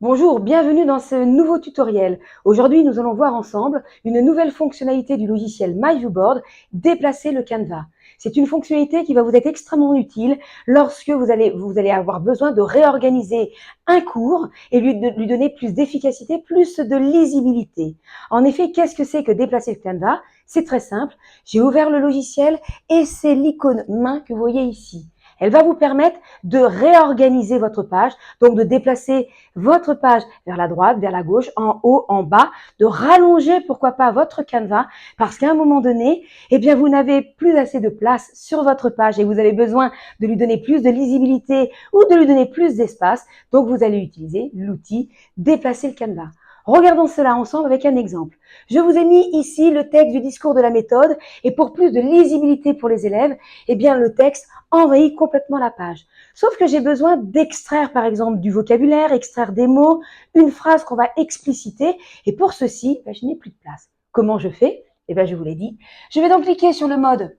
Bonjour, bienvenue dans ce nouveau tutoriel. Aujourd'hui, nous allons voir ensemble une nouvelle fonctionnalité du logiciel MyViewBoard, déplacer le canevas. C'est une fonctionnalité qui va vous être extrêmement utile lorsque vous allez avoir besoin de réorganiser un cours et lui donner plus d'efficacité, plus de lisibilité. En effet, qu'est-ce que c'est que déplacer le canevas? C'est très simple. J'ai ouvert le logiciel et c'est l'icône main que vous voyez ici. Elle va vous permettre de réorganiser votre page, donc de déplacer votre page vers la droite, vers la gauche, en haut, en bas, de rallonger, pourquoi pas, votre canevas, parce qu'à un moment donné, eh bien, vous n'avez plus assez de place sur votre page et vous avez besoin de lui donner plus de lisibilité ou de lui donner plus d'espace. Donc, vous allez utiliser l'outil déplacer le canevas. Regardons cela ensemble avec un exemple. Je vous ai mis ici le texte du discours de la méthode et pour plus de lisibilité pour les élèves, eh bien, le texte envahit complètement la page. Sauf que j'ai besoin d'extraire, par exemple, du vocabulaire, extraire des mots, une phrase qu'on va expliciter. Et pour ceci, je n'ai plus de place. Comment je fais? Je vous l'ai dit. Je vais donc cliquer sur le mode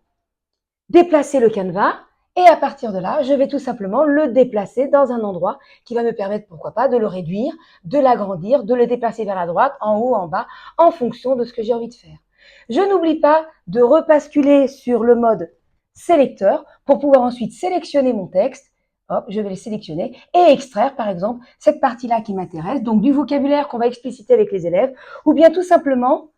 déplacer le canevas. Et à partir de là, je vais tout simplement le déplacer dans un endroit qui va me permettre, pourquoi pas, de le réduire, de l'agrandir, de le déplacer vers la droite, en haut, en bas, en fonction de ce que j'ai envie de faire. Je n'oublie pas de repasculer sur le mode sélecteur pour pouvoir ensuite sélectionner mon texte. Hop, je vais le sélectionner et extraire, par exemple, cette partie-là qui m'intéresse, donc du vocabulaire qu'on va expliciter avec les élèves, ou bien tout simplement,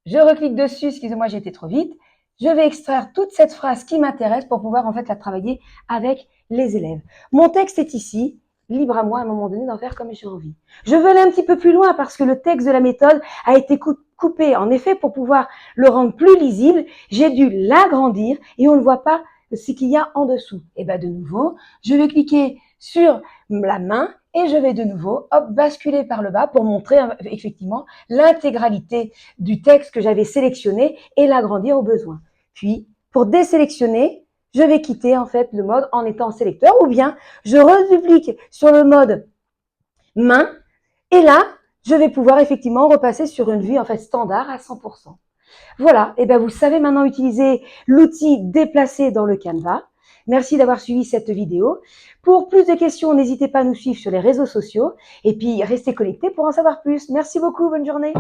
je reclique dessus, excusez-moi, j'ai été trop vite, je vais extraire toute cette phrase qui m'intéresse pour pouvoir en fait la travailler avec les élèves. Mon texte est ici, libre à moi à un moment donné d'en faire comme j'ai envie. Je veux aller un petit peu plus loin parce que le texte de la méthode a été coupé. En effet, pour pouvoir le rendre plus lisible, j'ai dû l'agrandir et on ne voit pas ce qu'il y a en dessous. Et bien de nouveau, je vais cliquer sur la main et je vais de nouveau basculer par le bas pour montrer effectivement l'intégralité du texte que j'avais sélectionné et l'agrandir au besoin. Puis, pour désélectionner, je vais quitter en fait le mode en étant sélecteur ou bien je reduplique sur le mode main et là, je vais pouvoir effectivement repasser sur une vue en fait standard à 100%. Voilà, et bien vous savez maintenant utiliser l'outil déplacer dans le canevas. Merci d'avoir suivi cette vidéo. Pour plus de questions, n'hésitez pas à nous suivre sur les réseaux sociaux et puis restez connectés pour en savoir plus. Merci beaucoup, bonne journée.